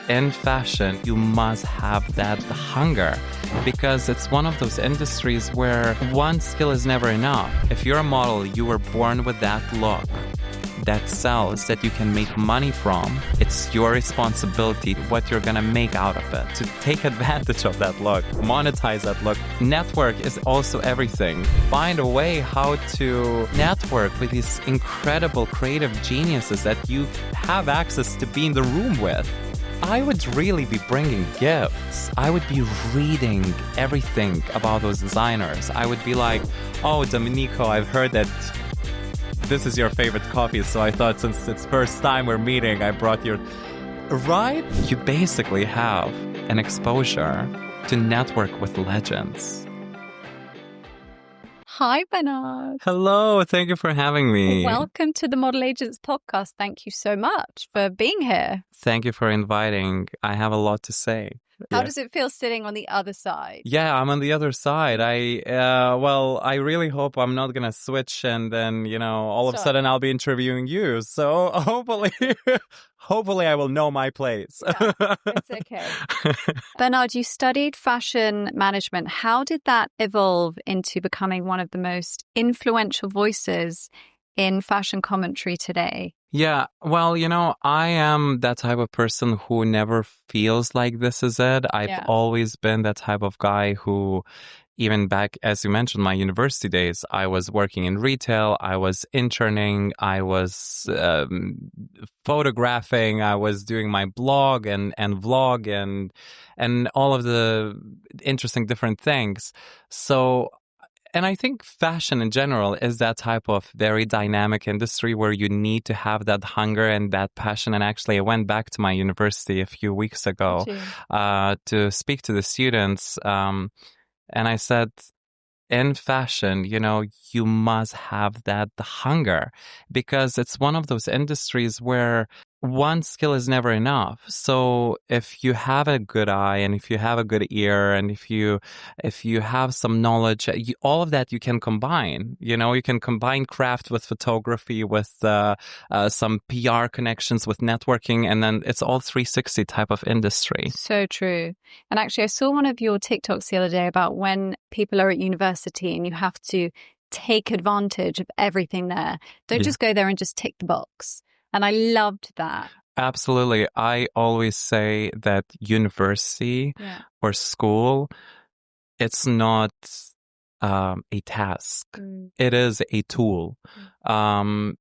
in fashion, you must have that hunger, because it's one of those industries where one skill is never enough. If you're a model, you were born with that look that sells, that you can make money from. It's your responsibility what you're gonna make out of it, to take advantage of that look, monetize that look. Network is also everything. Find a way how to network with these incredible creative geniuses that you have access to be in the room with. I would really be bringing gifts. I would be reading everything about those designers. I would be like, oh, Domenico, I've heard that this is your favorite coffee, so I thought since it's first time we're meeting, I brought your... Right? You basically have an exposure to network with legends. Hi, Bernard. Hello, thank you for having me. Welcome to the Model Agents podcast. Thank you so much for being here. Thank you for inviting. I have a lot to say. How does it feel sitting on the other side? Yeah, I'm on the other side. I really hope I'm not going to switch and then, all of a sudden I'll be interviewing you. So hopefully I will know my place. Yeah, it's okay. Bernard, you studied fashion management. How did that evolve into becoming one of the most influential voices in fashion commentary today? Yeah, well, I am that type of person who never feels like this is it. I've always been that type of guy who, even back, as you mentioned, my university days, I was working in retail, I was interning, I was photographing, I was doing my blog and vlog and all of the interesting different things. So... And I think fashion in general is that type of very dynamic industry where you need to have that hunger and that passion. And actually, I went back to my university a few weeks ago to speak to the students. And I said, in fashion, you must have that hunger, because it's one of those industries where one skill is never enough. So if you have a good eye and if you have a good ear and if you have some knowledge, all of that you can combine. You can combine craft with photography, with some PR connections, with networking, and then it's all 360 type of industry. So true. And actually, I saw one of your TikToks the other day about when people are at university and you have to take advantage of everything there. Don't just go there and just tick the box. And I loved that. Absolutely. I always say that university or school, it's not a task. It is a tool. And,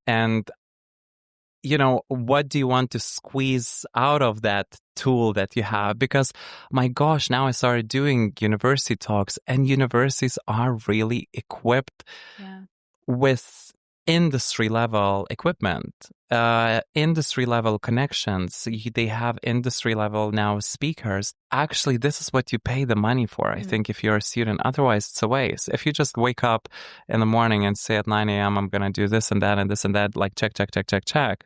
what do you want to squeeze out of that tool that you have? Because, my gosh, now I started doing university talks, and universities are really equipped with industry level equipment, industry level connections. They have industry level now speakers. Actually, this is what you pay the money for, I think, if you're a student. Otherwise, it's a waste. If you just wake up in the morning and say at 9 a.m., I'm going to do this and that and this and that, like check.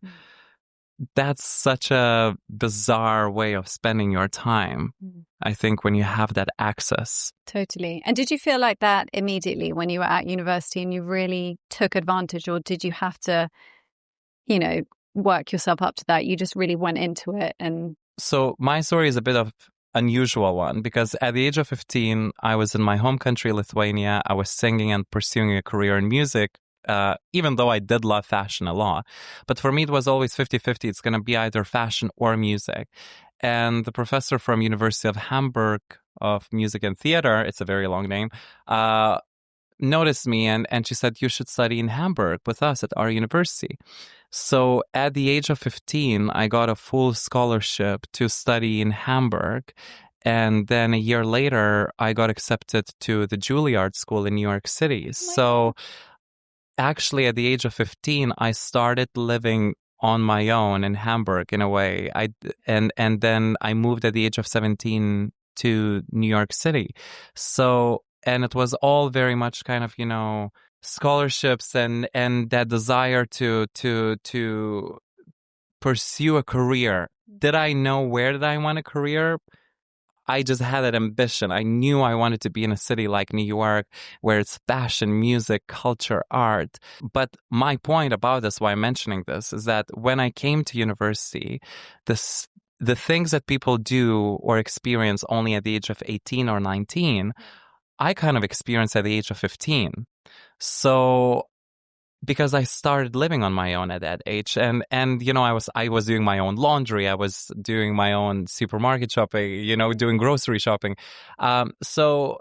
That's such a bizarre way of spending your time, I think, when you have that access. Totally. And did you feel like that immediately when you were at university and you really took advantage, or did you have to, work yourself up to that? You just really went into it and... So my story is a bit of unusual one, because at the age of 15, I was in my home country, Lithuania. I was singing and pursuing a career in music. Even though I did love fashion a lot. But for me, it was always 50-50. It's going to be either fashion or music. And the professor from University of Hamburg of Music and Theater, it's a very long name, noticed me and she said, you should study in Hamburg with us at our university. So at the age of 15, I got a full scholarship to study in Hamburg. And then a year later, I got accepted to the Juilliard School in New York City. So actually, at the age of 15, I started living on my own in Hamburg in a way. And then I moved at the age of 17 to New York City. So, and it was all very much kind of, scholarships and that desire to pursue a career. Did I know where did I want a career? I just had that ambition. I knew I wanted to be in a city like New York, where it's fashion, music, culture, art. But my point about this, why I'm mentioning this, is that when I came to university, the things that people do or experience only at the age of 18 or 19, I kind of experienced at the age of 15. So because I started living on my own at that age, and I was doing my own laundry, I was doing my own supermarket shopping, doing grocery shopping. So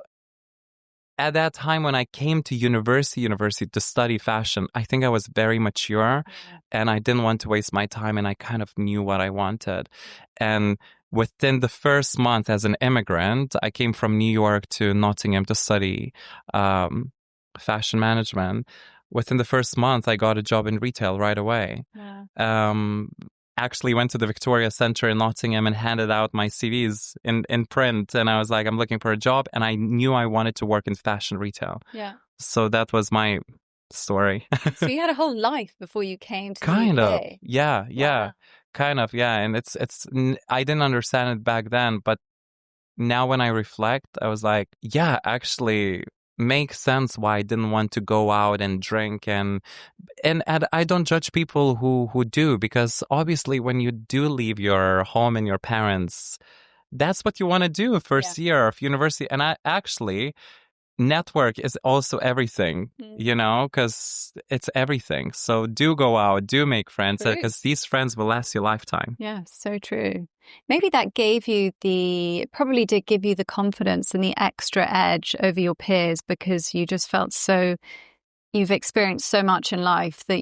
at that time when I came to university to study fashion, I think I was very mature, and I didn't want to waste my time, and I kind of knew what I wanted. And within the first month as an immigrant, I came from New York to Nottingham to study fashion management. Within the first month, I got a job in retail right away. Yeah. Actually went to the Victoria Centre in Nottingham and handed out my CVs in print. And I was like, I'm looking for a job. And I knew I wanted to work in fashion retail. Yeah. So that was my story. So you had a whole life before you came to kind the of. UK. Yeah. Wow. Kind of. Yeah. And I didn't understand it back then. But now when I reflect, I was like, yeah, actually makes sense why I didn't want to go out and drink and I don't judge people who do, because obviously when you do leave your home and your parents, that's what you want to do first year of university. And I actually, network is also everything, because it's everything. So do go out, do make friends, because these friends will last you a lifetime. Yeah, so true. Maybe that probably did give you the confidence and the extra edge over your peers, because you just felt you've experienced so much in life that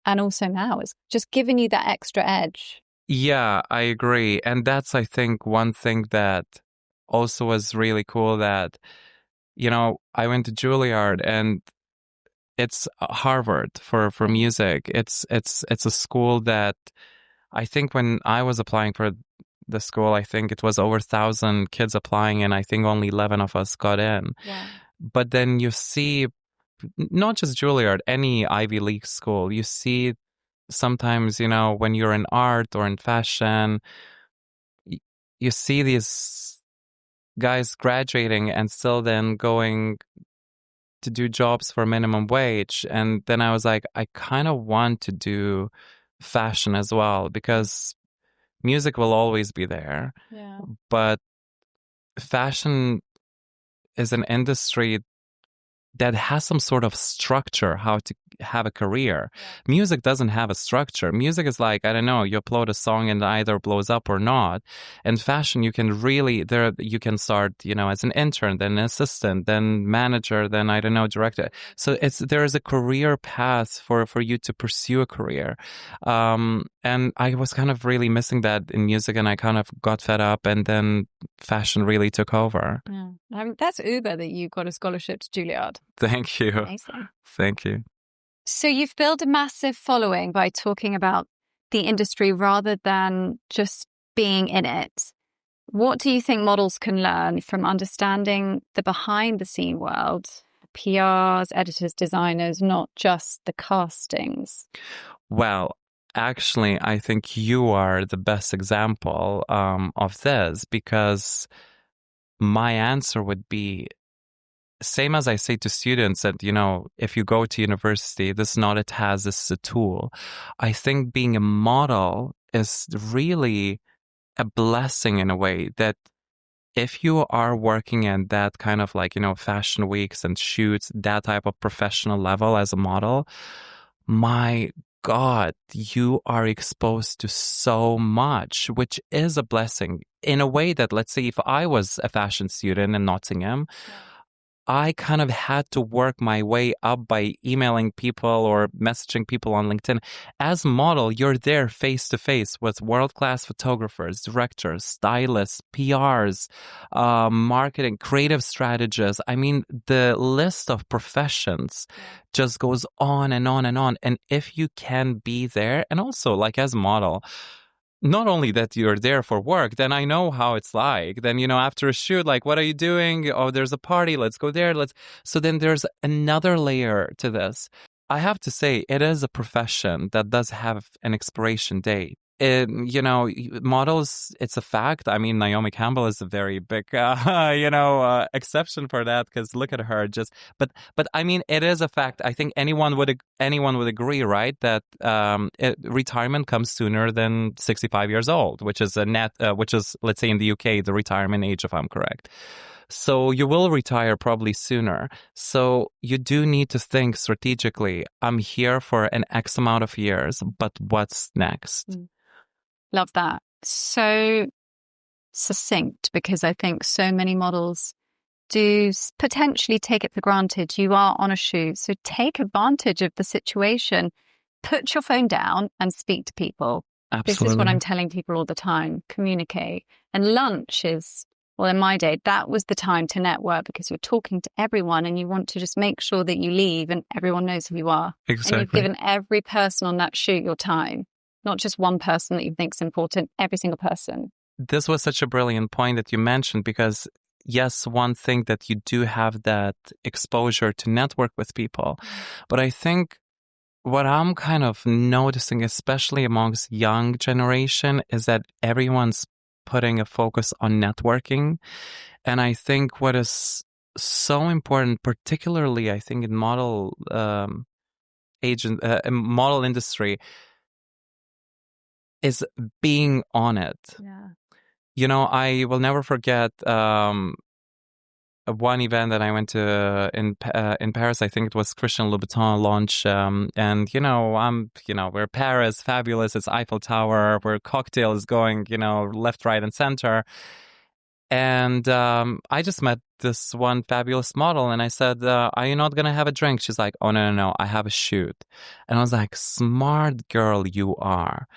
and also now it's just given you that extra edge. Yeah, I agree. And that's, I think, one thing that also was really cool, that, I went to Juilliard, and it's Harvard for music. It's a school that I think when I was applying for the school, I think it was over 1,000 kids applying, and I think only 11 of us got in. Yeah. But then you see, not just Juilliard, any Ivy League school, you see sometimes, when you're in art or in fashion, you see these guys graduating and still then going to do jobs for minimum wage. And then I was like, I kind of want to do fashion as well, because music will always be there. Yeah. But fashion is an industry that has some sort of structure, how to have a career. Yeah. Music doesn't have a structure. Music is like, I don't know, you upload a song and it either blows up or not. And fashion, you can you can start, as an intern, then an assistant, then manager, then, I don't know, director. So there is a career path for you to pursue a career. And I was kind of really missing that in music, and I kind of got fed up, and then fashion really took over. Yeah. That's uber that you got a scholarship to Juilliard. Thank you. Amazing. Thank you. So you've built a massive following by talking about the industry rather than just being in it. What do you think models can learn from understanding the behind the scene world, PRs, editors, designers, not just the castings? Well, actually, I think you are the best example of this, because my answer would be, same as I say to students, that, if you go to university, this is not a task, this is a tool. I think being a model is really a blessing in a way, that if you are working in that kind of fashion weeks and shoots, that type of professional level as a model, my God, you are exposed to so much, which is a blessing in a way that, let's say, if I was a fashion student in Nottingham, I kind of had to work my way up by emailing people or messaging people on LinkedIn. As a model, you're there face to face with world-class photographers, directors, stylists, PRs, marketing, creative strategists. I mean, the list of professions just goes on and on and on. And if you can be there, and also as a model, not only that you're there for work, then I know how it's like. Then, after a shoot, what are you doing? Oh, there's a party. Let's go there. So then there's another layer to this. I have to say, it is a profession that does have an expiration date. models, it's a fact. I mean, Naomi Campbell is a very big, exception for that, because look at her. But I mean, it is a fact. I think anyone would agree, right, that retirement comes sooner than 65 years old, which is let's say in the UK, the retirement age, if I'm correct. So you will retire probably sooner. So you do need to think strategically. I'm here for an X amount of years, but what's next? Love that. So succinct, because I think so many models do potentially take it for granted. You are on a shoot, so take advantage of the situation. Put your phone down and speak to people. Absolutely. This is what I'm telling people all the time. Communicate. And lunch is, well, in my day, that was the time to network, because you're talking to everyone and you want to just make sure that you leave and everyone knows who you are. Exactly. And you've given every person on that shoot your time, not just one person that you think is important, every single person. This was such a brilliant point that you mentioned, because yes, one thing that you do have that exposure to network with people. But I think what I'm kind of noticing, especially amongst young generation, is that everyone's putting a focus on networking. And I think what is so important, particularly I think in model model industry, is being on it. Yeah. I will never forget one event that I went to in Paris. I think it was Christian Louboutin launch, and we're Paris, fabulous. It's Eiffel Tower, where cocktail is going, left, right, and center. And I just met this one fabulous model, and I said, "Are you not gonna have a drink?" She's like, "Oh no, I have a shoot." And I was like, "Smart girl, you are.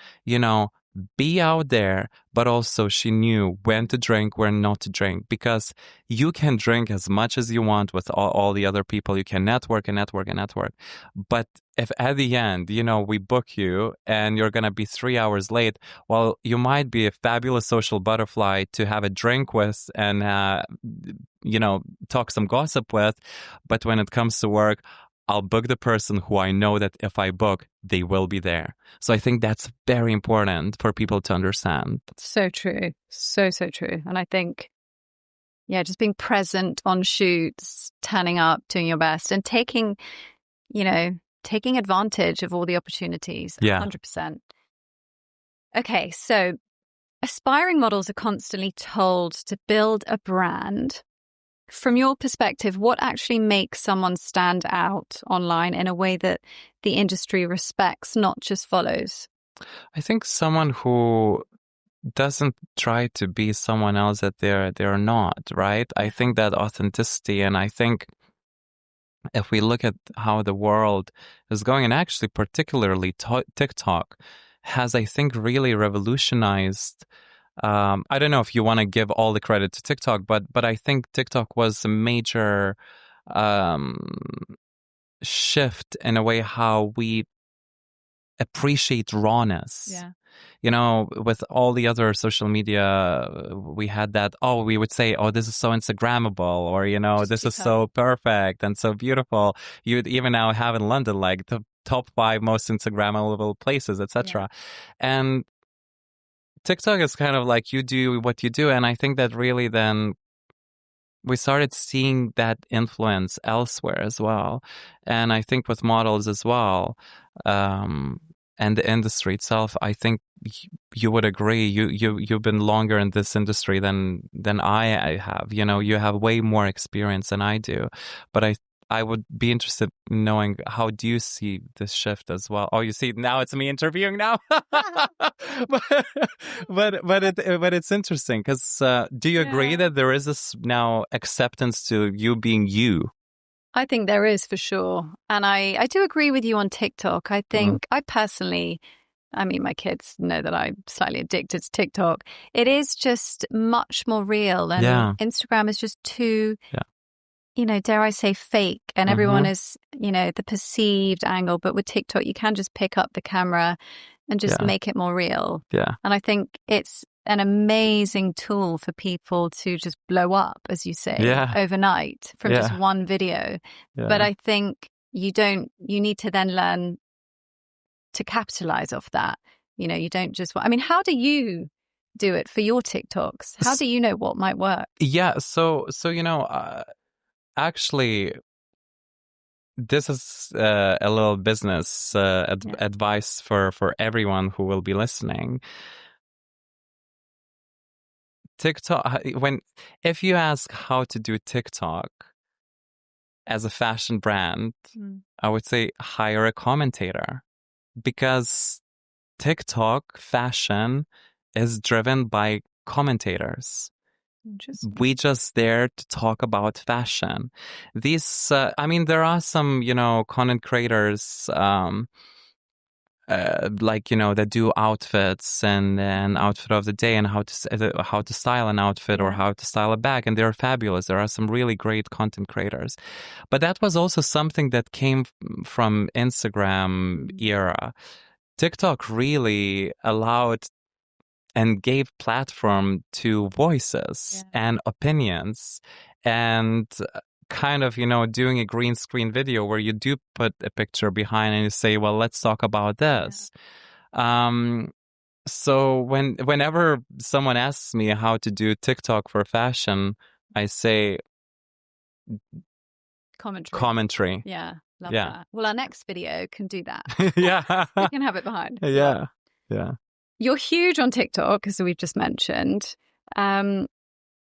Be out there." But also she knew when to drink, when not to drink, because you can drink as much as you want with all the other people. You can network and network and network. But if at the end, we book you and you're going to be 3 hours late, well, you might be a fabulous social butterfly to have a drink with and, talk some gossip with. But when it comes to work, I'll book the person who I know that if I book, they will be there. So I think that's very important for people to understand. So true. So true. And I think, just being present on shoots, turning up, doing your best, and taking advantage of all the opportunities. Yeah. 100%. Okay, so aspiring models are constantly told to build a brand. From your perspective, what actually makes someone stand out online in a way that the industry respects, not just follows? I think someone who doesn't try to be someone else that they're not, right? I think that authenticity, and I think if we look at how the world is going, and actually particularly TikTok has, I think, really revolutionized. I don't know if you want to give all the credit to TikTok, but I think TikTok was a major shift in a way how we appreciate rawness. Yeah. With all the other social media, we had that, we would say, this is so Instagrammable, or, this is so perfect and so beautiful. You'd even now have in London, like the top 5 most Instagrammable places, etc. Yeah. And TikTok is kind of like, you do what you do. And I think that really then we started seeing that influence elsewhere as well. And I think with models as well, and the industry itself, I think you would agree. You've been longer in this industry than I have. You have way more experience than I do. But I would be interested in knowing, how do you see this shift as well? Oh, you see, now it's me interviewing now. but it's interesting, because do you agree that there is this now acceptance to you being you? I think there is, for sure. And I do agree with you on TikTok. I think I personally, my kids know that I'm slightly addicted to TikTok. It is just much more real. And Instagram is just too, dare I say, fake. And everyone is, the perceived angle. But with TikTok, you can just pick up the camera and just make it more real. Yeah. And I think it's an amazing tool for people to just blow up, as you say, overnight from just one video. Yeah. But I think you need to then learn to capitalize off that. You don't just, I mean, how do you do it for your TikToks? How do you know what might work? Yeah. So, actually, this is a little business advice for everyone who will be listening. TikTok, if you ask how to do TikTok as a fashion brand, I would say hire a commentator, because TikTok fashion is driven by commentators. We just there to talk about fashion. These, there are some, content creators, that do outfits and outfit of the day and how to style an outfit or how to style a bag, and they're fabulous. There are some really great content creators, but that was also something that came from Instagram era. TikTok really allowed and gave platform to voices and opinions, and kind of, doing a green screen video where you do put a picture behind and you say, well, let's talk about this. So whenever someone asks me how to do TikTok for fashion, I say commentary. Yeah, love that. Well, our next video can do that. Yeah. We can have it behind. Yeah. You're huge on TikTok, as we've just mentioned.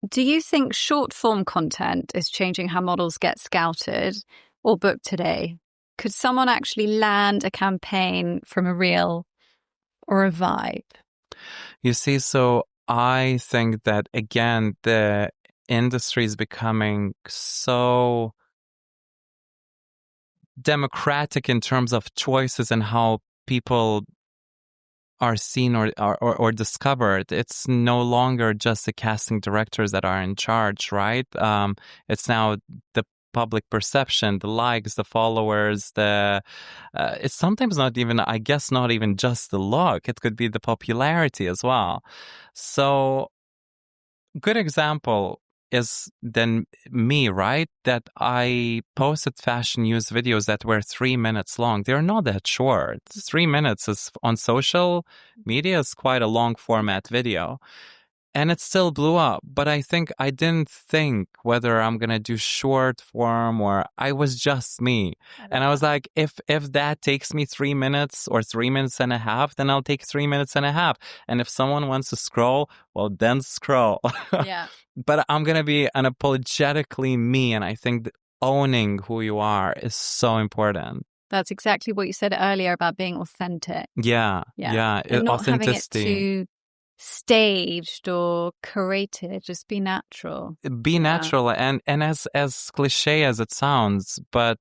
Do you think short form content is changing how models get scouted or booked today? Could someone actually land a campaign from a reel or a vibe? You see, so I think that, again, the industry is becoming so democratic in terms of choices and how people are seen or discovered. It's no longer just the casting directors that are in charge, right? It's now the public perception, the likes, the followers, it's sometimes not even just the look. It could be the popularity as well. So, good example is then me, right? That I posted fashion news videos that were 3 minutes long. They're not that short. 3 minutes is on social media is quite a long format video. And it still blew up. But I didn't think whether I'm going to do short form or I was just me. And I was like, if that takes me 3 minutes or 3 minutes and a half, then I'll take 3 minutes and a half. And if someone wants to scroll, well, then scroll. Yeah. But I'm going to be unapologetically me. And I think that owning who you are is so important. That's exactly what you said earlier about being authentic. Yeah. And not authenticity. having it too staged or curated. Just be natural. Be natural, and as cliche as it sounds, but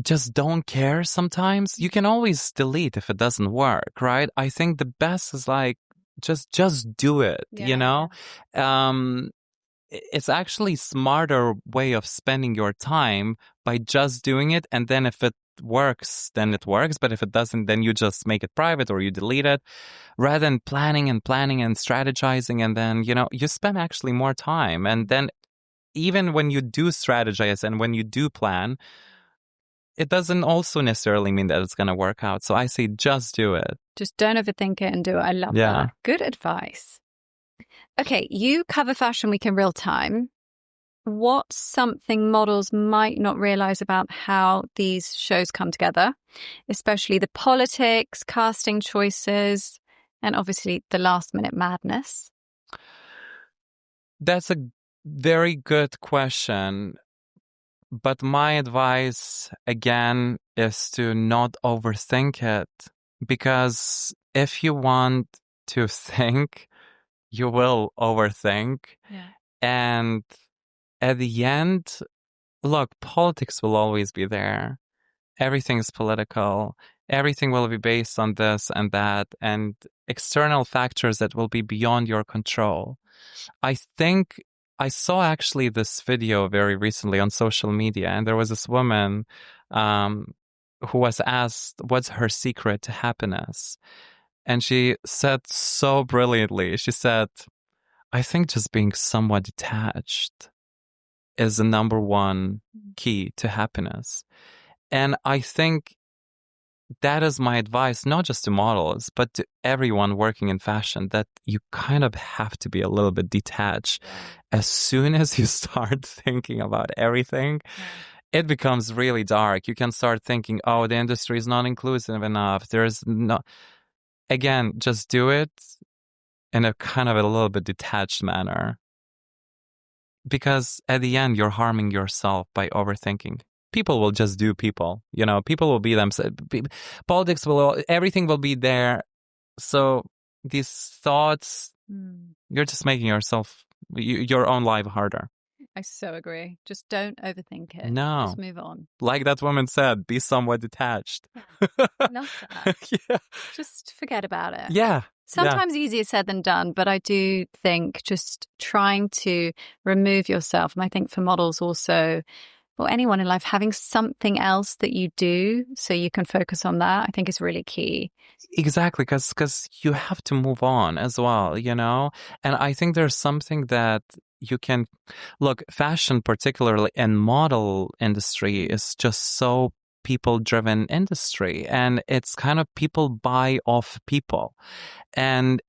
just don't care sometimes. You can always delete if it doesn't work, right? I think the best is like just do it, It's actually smarter way of spending your time by just doing it, and then if it works, then it works. But if it doesn't, then you just make it private or you delete it, rather than planning and strategizing. And then, you spend actually more time. And then even when you do strategize and when you do plan, it doesn't also necessarily mean that it's going to work out. So I say just do it. Just don't overthink it and do it. I love that. Good advice. Okay, you cover Fashion Week in real time. What's something models might not realize about how these shows come together, especially the politics, casting choices, and obviously the last minute madness? That's a very good question. But my advice, again, is to not overthink it. Because if you want to think, you will overthink. Yeah. And at the end, look, politics will always be there. Everything is political. Everything will be based on this and that, and external factors that will be beyond your control. I think I saw actually this video very recently on social media, and there was this woman who was asked, what's her secret to happiness? And she said so brilliantly, she said, I think just being somewhat detached is the number one key to happiness. And I think that is my advice, not just to models, but to everyone working in fashion, that you kind of have to be a little bit detached. As soon as you start thinking about everything, it becomes really dark. You can start thinking, oh, the industry is not inclusive enough. There's no, again, just do it in a kind of a little bit detached manner. Because at the end, you're harming yourself by overthinking. People will just do people, people will be themselves. Politics everything will be there. So these thoughts, you're just making yourself, your own life harder. I so agree. Just don't overthink it. No. Just move on. Like that woman said, be somewhat detached. Yeah. Love that. Yeah. Just forget about it. Yeah. Sometimes easier said than done, but I do think just trying to remove yourself, and I think for models also, or anyone in life, having something else that you do so you can focus on that, I think is really key. Exactly, because you have to move on as well, And I think there's something that you can look, fashion, particularly in model industry, is just so people-driven industry, and it's kind of people buy off people, and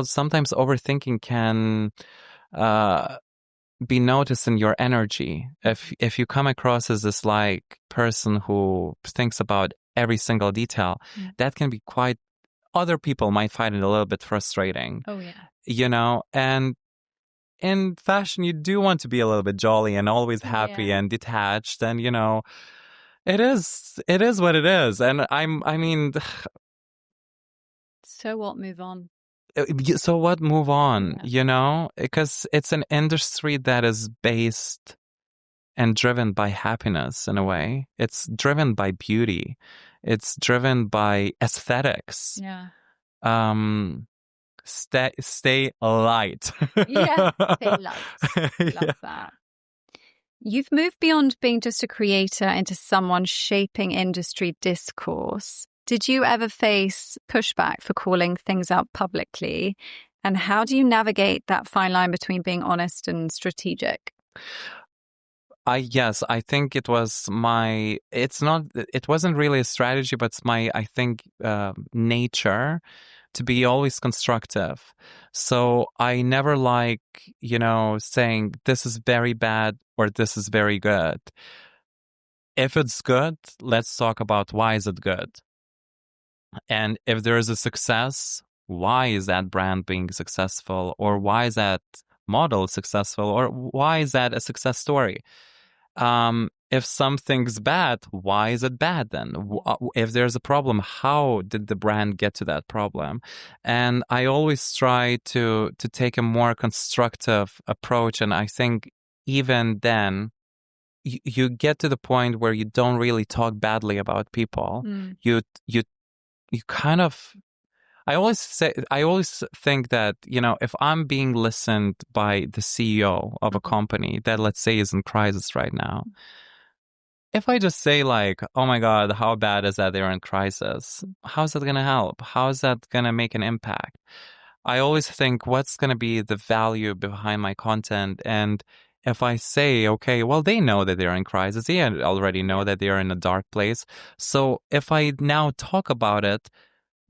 sometimes overthinking can be noticed in your energy. If you come across as this like person who thinks about every single detail, that can be quite, other people might find it a little bit frustrating. Oh yeah. And in fashion, you do want to be a little bit jolly and always happy and detached, and it is what it is. And I mean, so what? Move on. So what? Move on, because it's an industry that is based and driven by happiness in a way. It's driven by beauty. It's driven by aesthetics. Yeah. Stay light. Yeah, stay light. Love that. You've moved beyond being just a creator into someone shaping industry discourse. Did you ever face pushback for calling things out publicly? And how do you navigate that fine line between being honest and strategic? Yes, I think it wasn't really a strategy, but it's I think, nature to be always constructive. So I never saying this is very bad or this is very good. If it's good, let's talk about why is it good. And if there is a success, why is that brand being successful? Or why is that model successful? Or why is that a success story? If something's bad, why is it bad then? If there's a problem, how did the brand get to that problem? And I always try to take a more constructive approach. And I think even then, you get to the point where you don't really talk badly about people. You kind of, I always think that, if I'm being listened by the CEO of a company that, let's say, is in crisis right now, if I just say like, oh my God, how bad is that they're in crisis? How's that going to help? How is that going to make an impact? I always think, what's going to be the value behind my content? And if I say, okay, well, they know that they're in crisis. They already know that they're in a dark place. So if I now talk about it,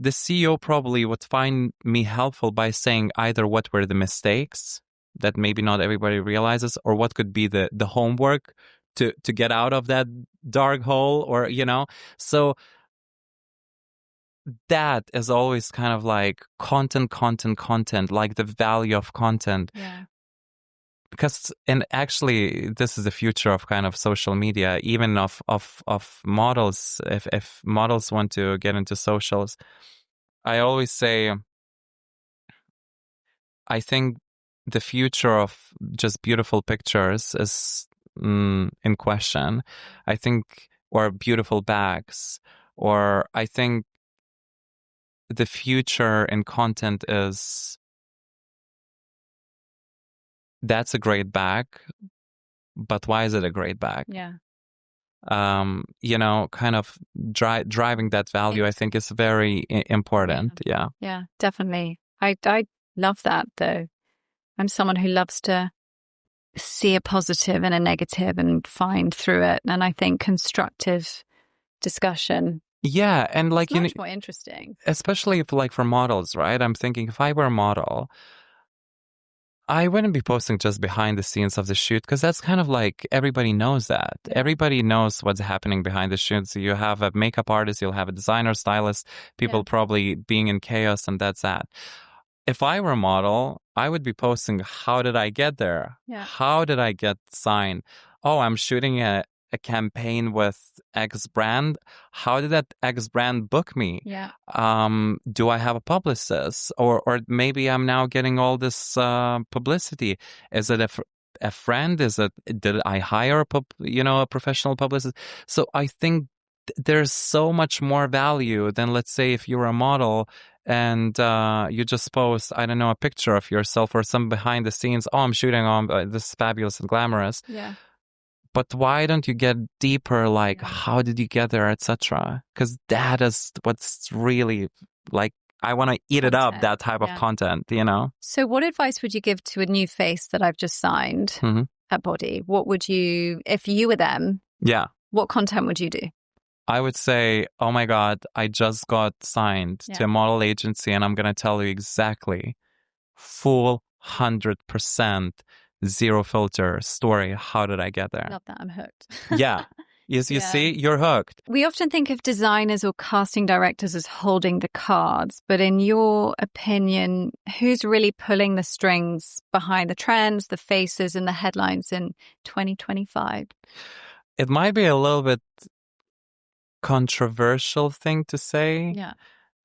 the CEO probably would find me helpful by saying either what were the mistakes that maybe not everybody realizes, or what could be the homework to get out of that dark hole, or, So that is always kind of like content, like the value of content. Yeah. Because, and actually, this is the future of kind of social media, even of models. If models want to get into socials, I always say, I think the future of just beautiful pictures is in question. I think, or beautiful bags, or I think the future in content is, that's a great bag, but why is it a great bag? Yeah. Kind of driving that value, I think, is very important. Yeah. Yeah, definitely. I love that, though. I'm someone who loves to see a positive and a negative and find through it. And I think constructive discussion Yeah, and like, It's much more interesting. especially if like for models, right? I'm thinking if I were a model, I wouldn't be posting just behind the scenes of the shoot because that's kind of like everybody knows that. Yeah. Everybody knows what's happening behind the shoot. So you have a makeup artist, you'll have a designer, stylist, people probably being in chaos, and that's that. If I were a model, I would be posting, how did I get there? Yeah. How did I get signed? Oh, I'm shooting a campaign with X brand. How did that X brand book me? Yeah. Do I have a publicist? Or maybe I'm now getting all this publicity. Is it a friend? Did I hire a professional publicist? So I think there's so much more value than, let's say, if you're a model and you just post, I don't know, a picture of yourself or some behind the scenes. Oh, I'm shooting on this fabulous and glamorous. Yeah. But why don't you get deeper, like, how did you get there, etc.? Because that is what's really, like, I want to eat it up, that type of content, So what advice would you give to a new face that I've just signed at Body? What would you, if you were them, what content would you do? I would say, oh my God, I just got signed to a model agency and I'm going to tell you exactly, full 100%, zero filter story. How did I get there? Love that. I'm hooked. Yeah. Yes, you see, you're hooked. We often think of designers or casting directors as holding the cards, but in your opinion, who's really pulling the strings behind the trends, the faces, and the headlines in 2025? It might be a little bit controversial thing to say,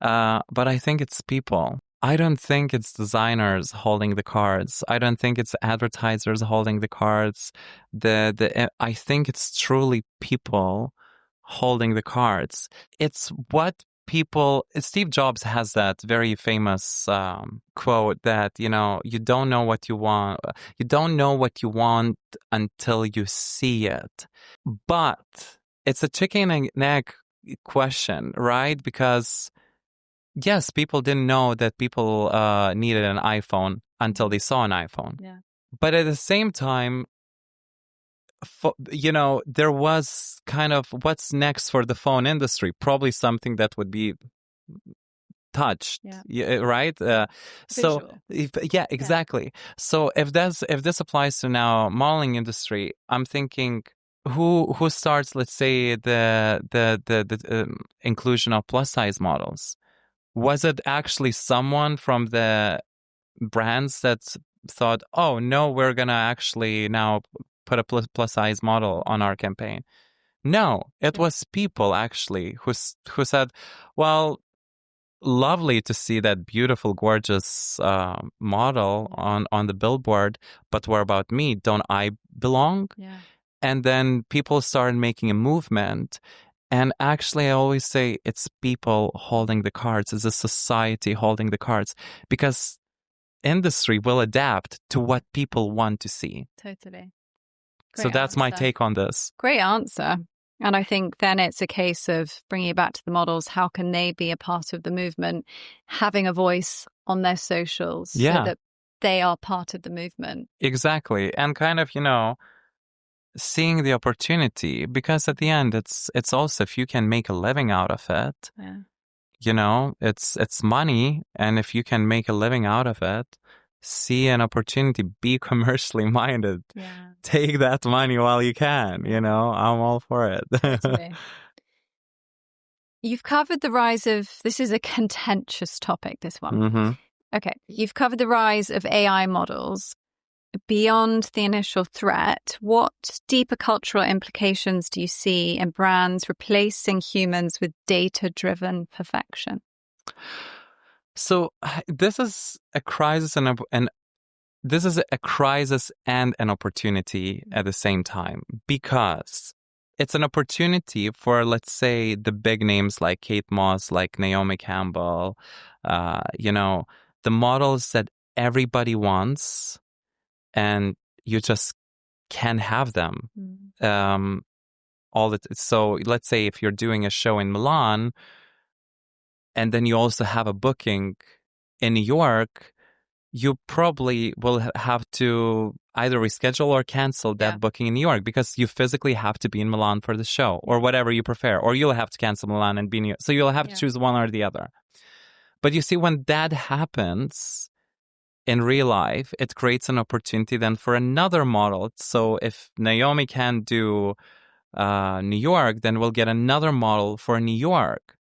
but I think it's people. I don't think it's designers holding the cards. I don't think it's advertisers holding the cards. I think it's truly people holding the cards. It's what people. Steve Jobs has that very famous quote that, you don't know what you want. You don't know what you want until you see it. But it's a chicken and egg question, right? Because yes, people didn't know that people needed an iPhone until they saw an iPhone. Yeah. But at the same time, there was kind of what's next for the phone industry, probably something that would be touched, right? Exactly. So if this applies to now modeling industry, I'm thinking, who starts, let's say, the inclusion of plus size models? Was it actually someone from the brands that thought, oh no, we're gonna actually now put a plus size model on our campaign? No, it was people actually who said, well, lovely to see that beautiful, gorgeous model on the billboard, but what about me? Don't I belong? Yeah. And then people started making a movement. And actually, I always say it's people holding the cards. It's a society holding the cards, because industry will adapt to what people want to see. Totally. So that's my take on this. Great answer. And I think then it's a case of bringing it back to the models. How can they be a part of the movement, having a voice on their socials so that they are part of the movement? Exactly. And kind of, seeing the opportunity, because at the end, it's also, if you can make a living out of it, it's money. And if you can make a living out of it, see an opportunity, be commercially minded. Take that money while you can, I'm all for it. Totally. You've covered the rise of, this is a contentious topic, this one. Mm-hmm. Okay. You've covered the rise of AI models. Beyond the initial threat, what deeper cultural implications do you see in brands replacing humans with data-driven perfection? So this is a crisis and this is a crisis and an opportunity at the same time, because it's an opportunity for, let's say, the big names like Kate Moss, like Naomi Campbell, the models that everybody wants, and you just can't have them. So let's say if you're doing a show in Milan, and then you also have a booking in New York, you probably will have to either reschedule or cancel that booking in New York because you physically have to be in Milan for the show or whatever you prefer, or you'll have to cancel Milan and be in New York. So you'll have to choose one or the other. But you see, when that happens in real life, it creates an opportunity then for another model. So if Naomi can do New York, then we'll get another model for New York.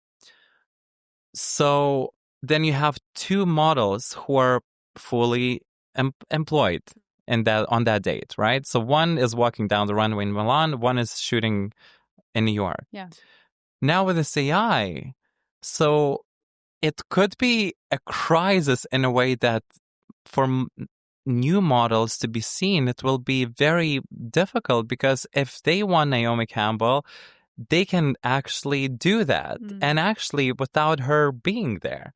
So then you have two models who are fully employed on that date, right? So one is walking down the runway in Milan, one is shooting in New York. Yeah. Now with this AI, so it could be a crisis in a way that for new models to be seen, it will be very difficult because if they want Naomi Campbell, they can actually do that and actually without her being there.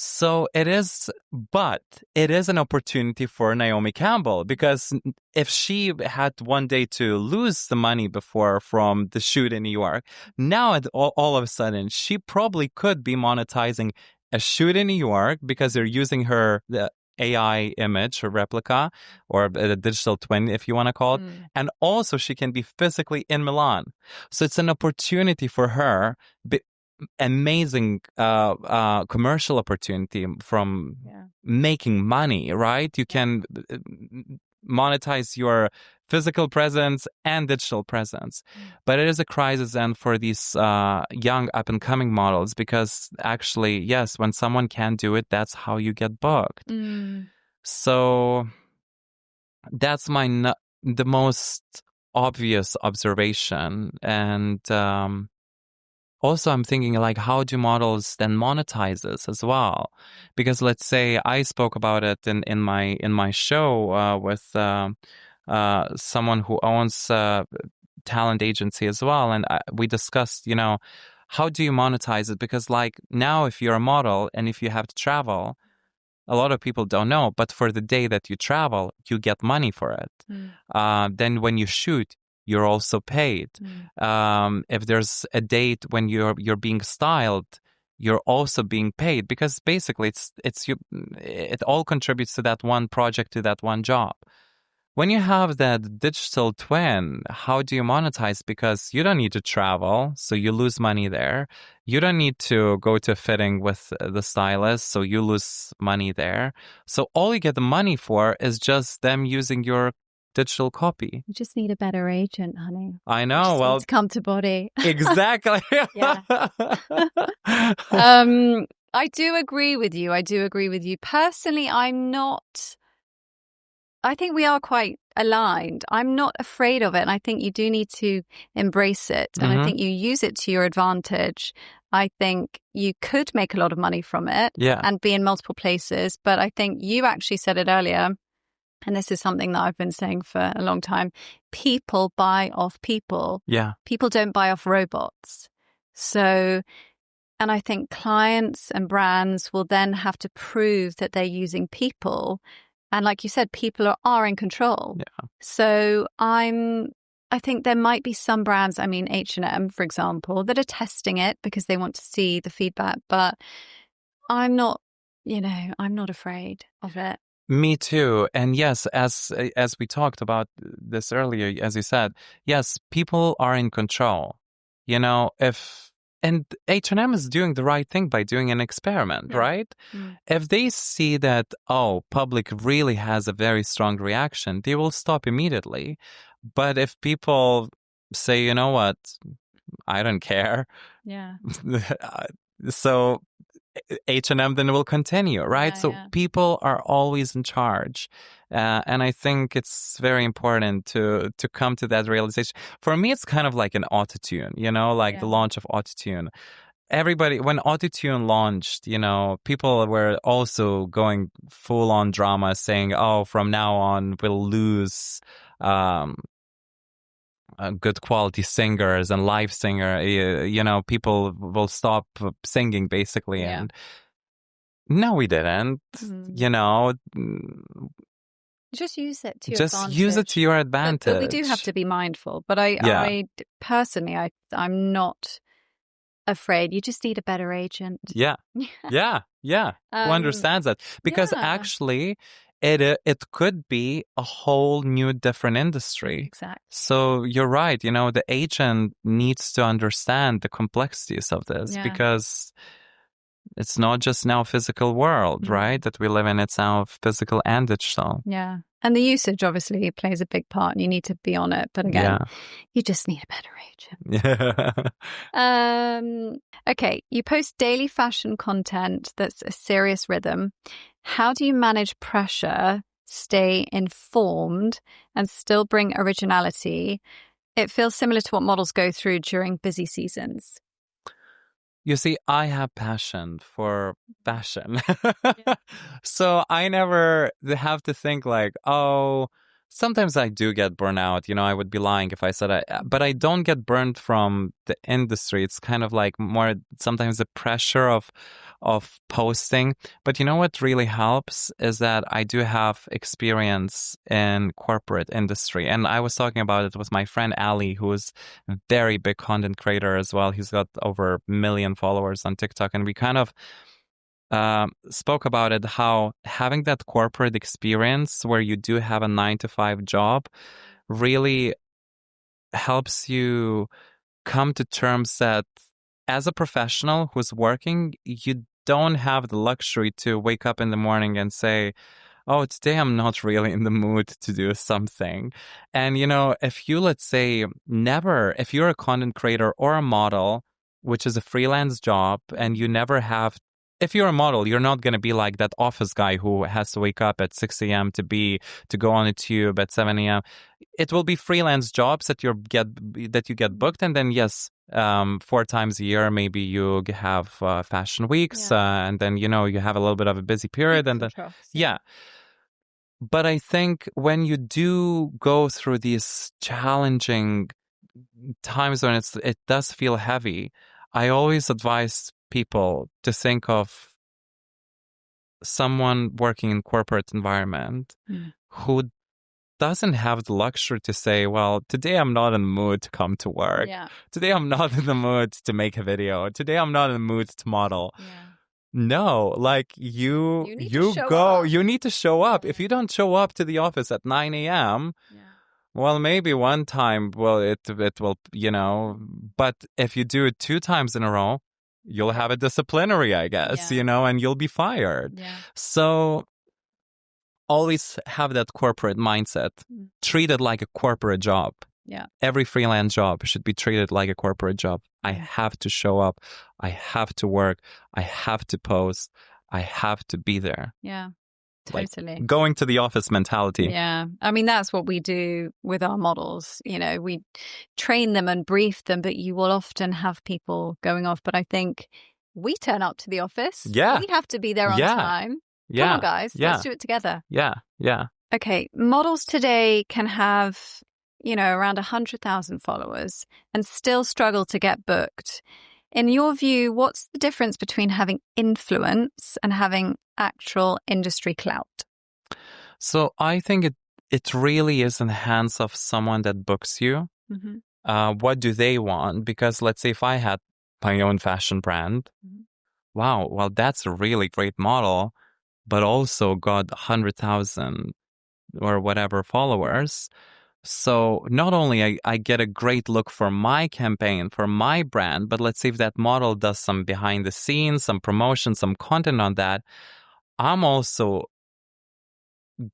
So it is an opportunity for Naomi Campbell because if she had one day to lose the money before from the shoot in New York, now all of a sudden she probably could be monetizing a shoot in New York because they're using the AI image or replica or a digital twin, if you want to call it. And also she can be physically in Milan. So it's an opportunity for her. Amazing commercial opportunity from making money, right? You can monetize your physical presence and digital presence. But it is a crisis then for these young up-and-coming models because actually, yes, when someone can do it, that's how you get booked. So that's the most obvious observation. And also, I'm thinking like, how do models then monetize this as well? Because let's say I spoke about it in my show with someone who owns a talent agency as well, and we discussed, how do you monetize it? Because like now, if you're a model and if you have to travel, a lot of people don't know, but for the day that you travel, you get money for it. Then when you shoot, you're also paid. If there's a date when you're being styled, you're also being paid because basically it all contributes to that one project, to that one job. When you have that digital twin, how do you monetize? Because you don't need to travel, so you lose money there. You don't need to go to a fitting with the stylist, so you lose money there. So all you get the money for is just them using your digital copy. You just need a better agent, honey. I know. You need to come to body. Exactly. I do agree with you. Personally, I think we are quite aligned. I'm not afraid of it. And I think you do need to embrace it. And I think you use it to your advantage. I think you could make a lot of money from it and be in multiple places. But I think you actually said it earlier, and this is something that I've been saying for a long time. People buy off people. Yeah. People don't buy off robots. So, and I think clients and brands will then have to prove that they're using people. And like you said, people are in control. Yeah. So I think there might be some brands, I mean, H&M, for example, that are testing it because they want to see the feedback. But I'm not afraid of it. Me too. And yes, as we talked about this earlier, as you said, yes, people are in control. And H&M is doing the right thing by doing an experiment, right? If they see that, public really has a very strong reaction, they will stop immediately. But if people say, you know what, I don't care. Yeah. So H&M then will continue, right? So people are always in charge. And I think it's very important to come to that realization. For me, it's kind of like an autotune, the launch of autotune. Everybody, when autotune launched, people were also going full on drama saying, from now on, we'll lose good quality singers and live singer, people will stop singing basically. Yeah. And no, we didn't, Just use it to your just advantage. use it to your advantage. But we do have to be mindful. But I personally, I'm not afraid. You just need a better agent. Yeah. Who understands that? Because actually, it could be a whole new different industry. Exactly. So you're right. The agent needs to understand the complexities of this because it's not just now physical world, right? That we live in. It's now physical and digital. Yeah. And the usage obviously plays a big part and you need to be on it. But again, you just need a better agent. Yeah. Okay. You post daily fashion content that's a serious rhythm. How do you manage pressure, stay informed, and still bring originality? It feels similar to what models go through during busy seasons. You see, I have passion for fashion. So I never have to think like, oh, sometimes I do get burnout. I would be lying if I said but I don't get burned from the industry. It's kind of like more sometimes the pressure of posting. But what really helps is that I do have experience in corporate industry. And I was talking about it with my friend Ali, who is a very big content creator as well. He's got over 1 million followers on TikTok. And we kind of spoke about it, how having that corporate experience where you do have a 9-to-5 job really helps you come to terms that as a professional who's working, you don't have the luxury to wake up in the morning and say, oh, today I'm not really in the mood to do something. And, if you, let's say, if you're a content creator or a model, which is a freelance job, and you never have, if you're a model, you're not going to be like that office guy who has to wake up at 6 a.m. to go on a tube at 7 a.m. It will be freelance jobs that you get booked, and then 4 times a year maybe you have fashion weeks, and then you have a little bit of a busy period, and then But I think when you do go through these challenging times when it does feel heavy, I always advise people to think of someone working in corporate environment who doesn't have the luxury to say, well, today I'm not in the mood to come to work. Today I'm not in the mood to make a video. Today I'm not in the mood to model. No, like you need to show up. If you don't show up to the office at 9 a.m., well, maybe one time, well, it will, but if you do it 2 times in a row, you'll have a disciplinary, I guess, and you'll be fired. So always have that corporate mindset. Treat it like a corporate job. Every freelance job should be treated like a corporate job. I have to show up. I have to work. I have to post. I have to be there. Totally. Like going to the office mentality. I mean, that's what we do with our models. We train them and brief them, but you will often have people going off. But I think we turn up to the office. We have to be there on time. Come on, guys. Let's do it together. Okay. Models today can have, around 100,000 followers and still struggle to get booked. In your view, what's the difference between having influence and having actual industry clout? So I think it really is in the hands of someone that books you. What do they want? Because let's say if I had my own fashion brand, wow, well, that's a really great model, but also got 100,000 or whatever followers. So not only I get a great look for my campaign, for my brand, but let's say if that model does some behind the scenes, some promotion, some content on that, I'm also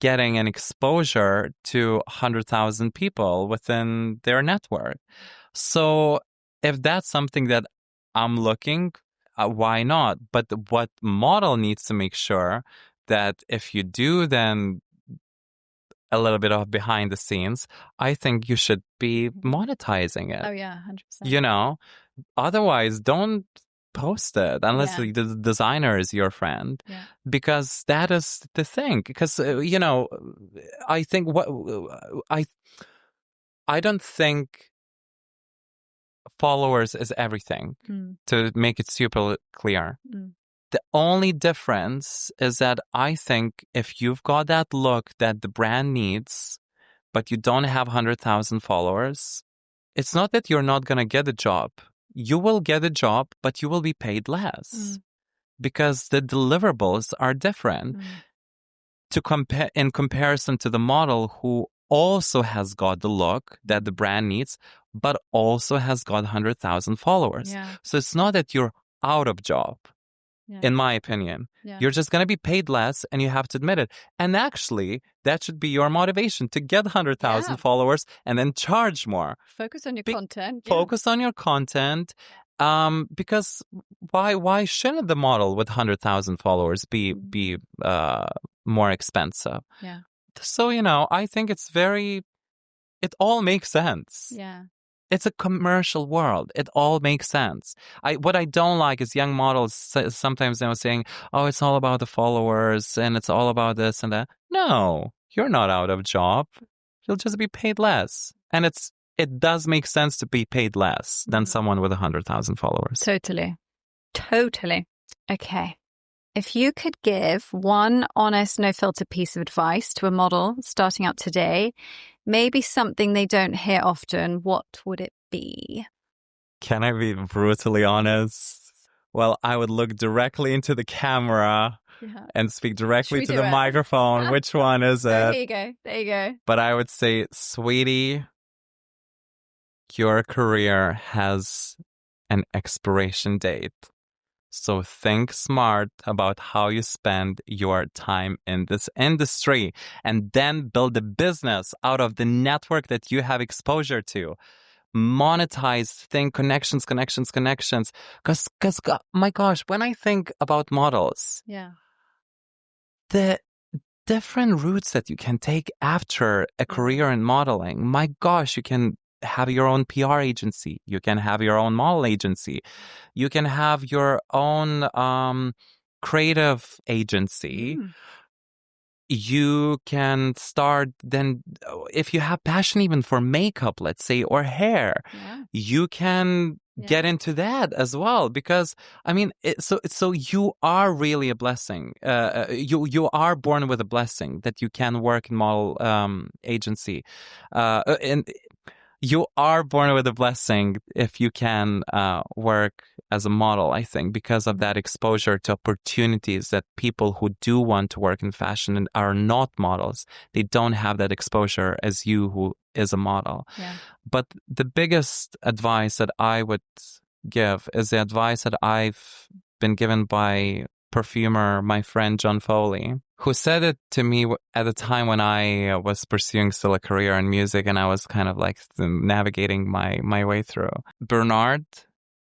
getting an exposure to 100,000 people within their network. So if that's something that I'm looking, why not? But what model needs to make sure that if you do then a little bit of behind the scenes, I think you should be monetizing it. Oh yeah, 100%. Otherwise don't post it unless the designer is your friend, because that is the thing. Because I think I don't think followers is everything. To make it super clear. The only difference is that I think if you've got that look that the brand needs, but you don't have 100,000 followers, it's not that you're not going to get a job. You will get a job, but you will be paid less because the deliverables are different. in comparison to the model who also has got the look that the brand needs, but also has got 100,000 followers. Yeah. So it's not that you're out of job, in my opinion. Yeah. You're just going to be paid less, and you have to admit it. And actually, that should be your motivation to get 100,000 followers and then charge more. Focus on your content. Focus on your content. Because why shouldn't the model with 100,000 followers be more expensive? Yeah. So, I think it all makes sense. Yeah. It's a commercial world. It all makes sense. What I don't like is young models sometimes saying, oh, it's all about the followers and it's all about this and that. No, you're not out of job. You'll just be paid less. And it does make sense to be paid less than someone with 100,000 followers. Totally. Okay. If you could give one honest, no-filter piece of advice to a model starting out today, maybe something they don't hear often, what would it be? Can I be brutally honest? Well, I would look directly into the camera and speak directly to the microphone. Which one is it? There you go. But I would say, sweetie, your career has an expiration date. So think smart about how you spend your time in this industry and then build a business out of the network that you have exposure to. Monetize, think connections. Because my gosh, when I think about models, the different routes that you can take after a career in modeling, my gosh, you can have your own PR agency. You can have your own model agency. You can have your own creative agency. You can start then, if you have passion even for makeup, let's say, or hair, you can get into that as well. Because, I mean, so you are really a blessing. You are born with a blessing that you can work in model agency. And you are born with a blessing if you can work as a model, I think, because of that exposure to opportunities that people who do want to work in fashion and are not models, they don't have that exposure as you who is a model. Yeah. But the biggest advice that I would give is the advice that I've been given by perfumer, my friend John Foley, who said it to me at a time when I was pursuing still a career in music and I was kind of like navigating my way through. Bernard,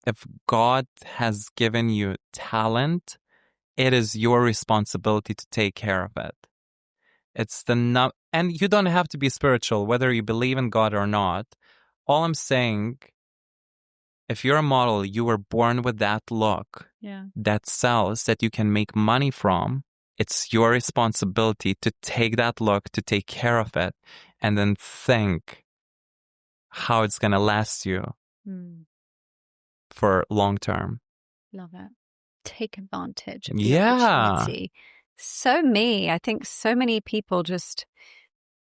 if God has given you talent, it is your responsibility to take care of it. And you don't have to be spiritual, whether you believe in God or not. All I'm saying, if you're a model, you were born with that look that sells, that you can make money from. It's your responsibility to take that look, to take care of it, and then think how it's going to last you for long term. Love it. Take advantage of the opportunity. I think so many people just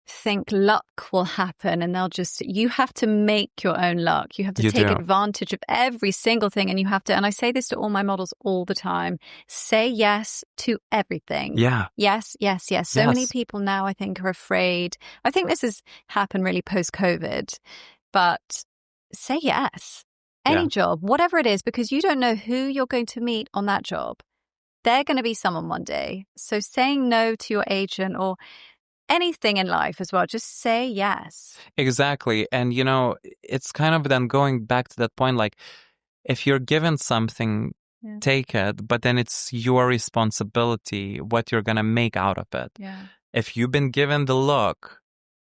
think luck will happen and you have to make your own luck. You have to take advantage of every single thing, and and I say this to all my models all the time, say yes to everything. Yeah. Yes. So many people now, I think, are afraid. I think this has happened really post-COVID, but say yes. Any job, whatever it is, because you don't know who you're going to meet on that job. They're going to be someone one day. So saying no to your agent or anything in life as well, just say yes. Exactly. And, it's kind of then going back to that point, like, if you're given something, take it, but then it's your responsibility what you're going to make out of it. Yeah. If you've been given the look,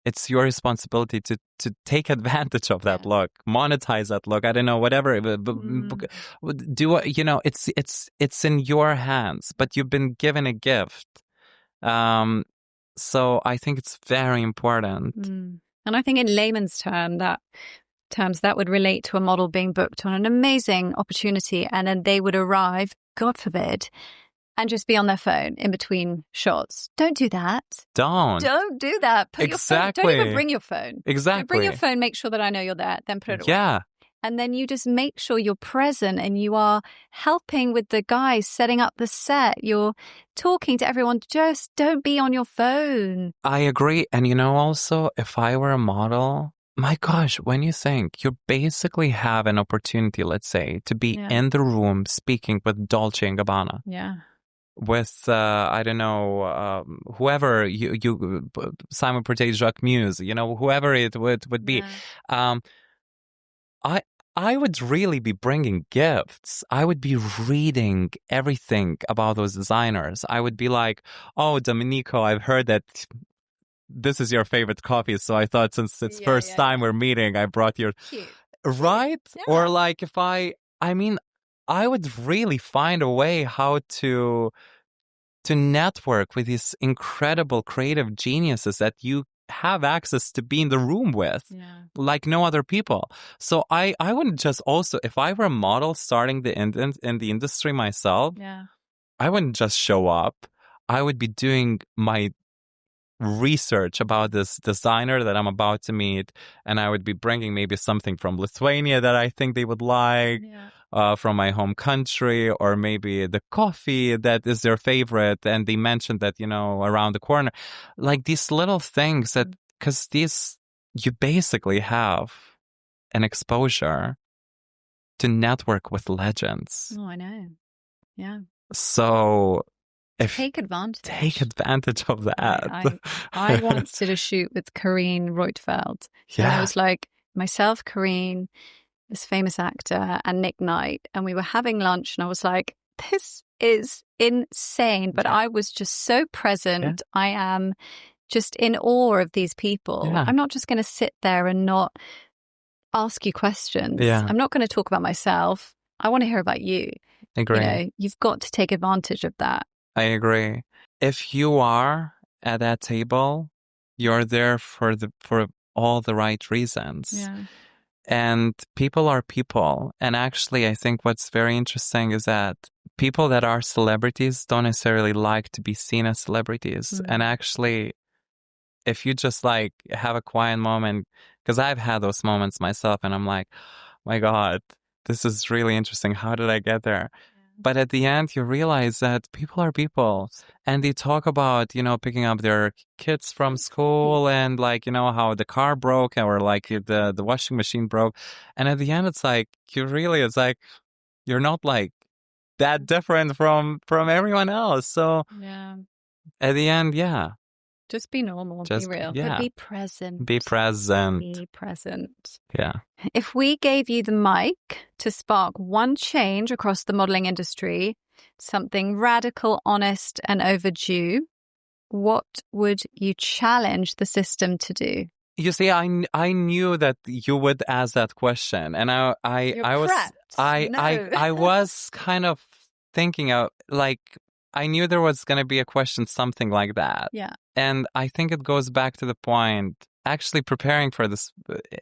it's your responsibility to take advantage of that look, monetize that look. I don't know, whatever. Do it's in your hands, but you've been given a gift. So I think it's very important. And I think in layman's terms that would relate to a model being booked on an amazing opportunity, and then they would arrive, God forbid, and just be on their phone in between shots. Don't do that. Don't do that. Put your phone. Don't even bring your phone. Exactly. Bring your phone. Make sure that I know you're there. Then put it away. Yeah. And then you just make sure you're present and you are helping with the guys setting up the set. You're talking to everyone. Just don't be on your phone. I agree. And also, if I were a model, my gosh, when you think you basically have an opportunity, let's say, to be in the room speaking with Dolce & Gabbana. Yeah. With, I don't know, whoever you Simon Portet, Jacques Muse, whoever it would be. I would really be bringing gifts. I would be reading everything about those designers. I would be like, oh, Domenico, I've heard that this is your favorite coffee. So I thought since it's first time we're meeting, I brought your... Cute. Right? Yeah. Or like if I would really find a way how to network with these incredible creative geniuses that you have access to be in the room with, like no other people. So I wouldn't just also, if I were a model starting in the industry myself, I wouldn't just show up. I would be doing my research about this designer that I'm about to meet, and I would be bringing maybe something from Lithuania that I think they would like, from my home country, or maybe the coffee that is their favorite, and they mentioned that around the corner, like these little things that, because you basically have an exposure to network with legends. Oh, I know. Yeah. So take advantage of that. I once did a shoot with Corrine Reutfeld. And I was like, myself, Corrine, this famous actor, and Nick Knight, and we were having lunch, and I was like, this is insane. But I was just so present. I am just in awe of these people. I'm not just going to sit there and not ask you questions. I'm not going to talk about myself. I want to hear about you. Agree. You've got to take advantage of that. I agree. If you are at that table, you're there for all the right reasons. Yeah. And people are people. And actually, I think what's very interesting is that people that are celebrities don't necessarily like to be seen as celebrities. And actually, if you just like have a quiet moment, because I've had those moments myself, and I'm like, my God, this is really interesting. How did I get there? But at the end, you realize that people are people, and they talk about, picking up their kids from school, and like, how the car broke, or like the washing machine broke. And at the end, it's like, it's like, you're not like that different from everyone else. So at the end, just be normal, be real, but be present. Be present. Be present. Yeah. If we gave you the mic to spark one change across the modeling industry, something radical, honest, and overdue, what would you challenge the system to do? You see, I knew that you would ask that question, and I was kind of thinking of like, I knew there was going to be a question, something like that. Yeah. And I think it goes back to the point, actually preparing for this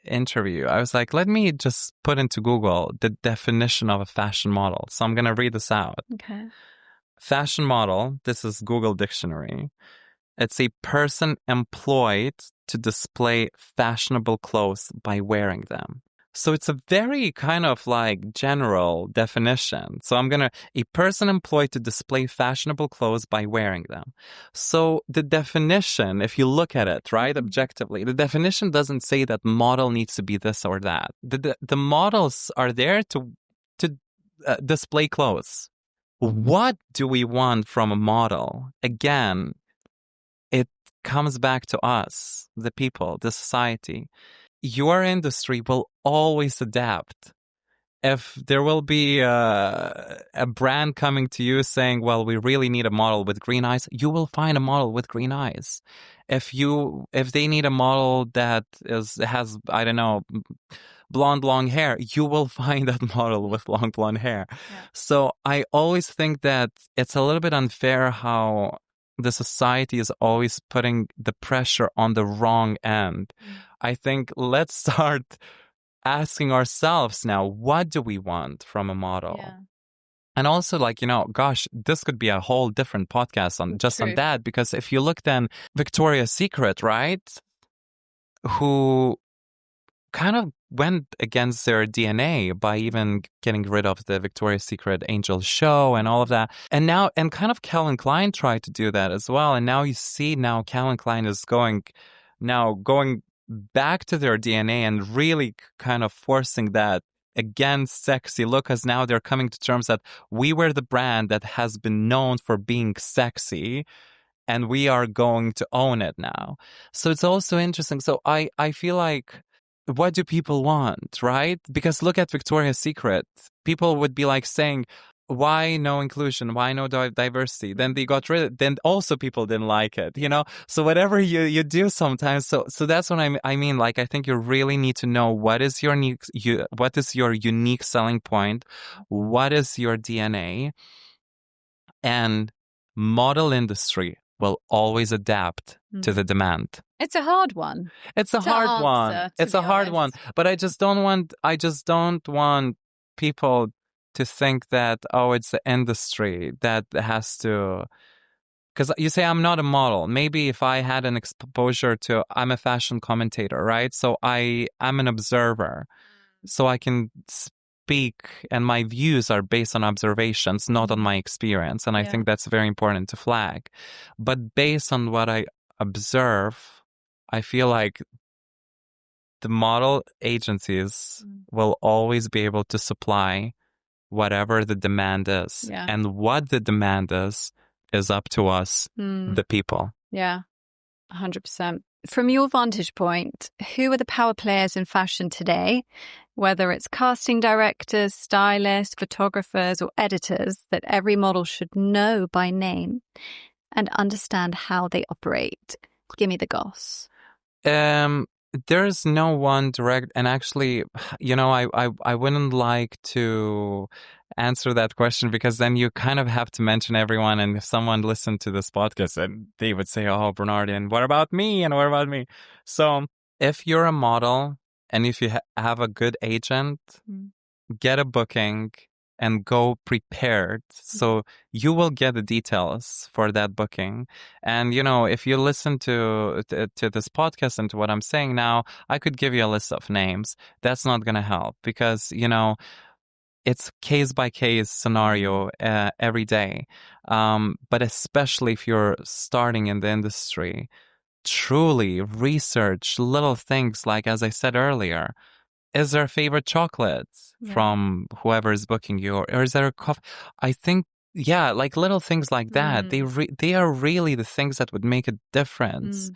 interview, I was like, let me just put into Google the definition of a fashion model. So I'm going to read this out. Okay. Fashion model, this is Google Dictionary. It's a person employed to display fashionable clothes by wearing them. So it's a very kind of like general definition. So a person employed to display fashionable clothes by wearing them. So the definition, if you look at it, right, objectively, the definition doesn't say that model needs to be this or that. The models are there to display clothes. What do we want from a model? Again, it comes back to us, the people, the society. Your industry will always adapt. If there will be a brand coming to you saying, well, we really need a model with green eyes, you will find a model with green eyes. If they need a model that has, I don't know, blonde hair, you will find that model with long blonde hair. Yeah. So I always think that it's a little bit unfair how the society is always putting the pressure on the wrong end. I think let's start asking ourselves now, what do we want from a model? Yeah. And also, like, gosh, this could be a whole different podcast on that, because if you look then, Victoria's Secret, right, who kind of went against their DNA by even getting rid of the Victoria's Secret Angel show and all of that. And now, and kind of Calvin Klein tried to do that as well. And now you see Calvin Klein is going back to their DNA and really kind of forcing that against sexy look, because now they're coming to terms that we were the brand that has been known for being sexy, and we are going to own it now. So it's also interesting. So I feel like, what do people want, right? Because look at Victoria's Secret. People would be like saying, why no inclusion? Why no diversity? Then they got rid of it. Then also people didn't like it, you know? So whatever you do sometimes. So that's what I mean. Like, I think you really need to know what is your unique selling point? What is your DNA? And model industry will always adapt to the demand. It's a hard one. It's a hard one. It's a hard one. But I just don't want people to think that, oh, it's the industry that has to. Because you say, I'm not a model. Maybe if I had an exposure to, I'm a fashion commentator, right? So I'm an observer. So I can speak, and my views are based on observations, not on my experience. And I think that's very important to flag. But based on what I observe, I feel like the model agencies will always be able to supply whatever the demand is. Yeah. And what the demand is up to us, the people. Yeah, 100%. From your vantage point, who are the power players in fashion today, whether it's casting directors, stylists, photographers, or editors, that every model should know by name and understand how they operate? Give me the goss. There's no one direct, and actually, you know, I wouldn't like to answer that question, because then you kind of have to mention everyone, and if someone listened to this podcast, and they would say, oh, Bernard, and what about me, and what about me? So if you're a model and if you have a good agent, get a booking and go prepared. So you will get the details for that booking. And, you know, if you listen to this podcast and to what I'm saying now, I could give you a list of names. That's not going to help, because, you know, it's case by case scenario every day. But especially if you're starting in the industry, truly research little things like, as I said earlier, is there a favorite chocolate from whoever is booking you? Or is there a coffee? I think, yeah, like little things like that. They are really the things that would make a difference.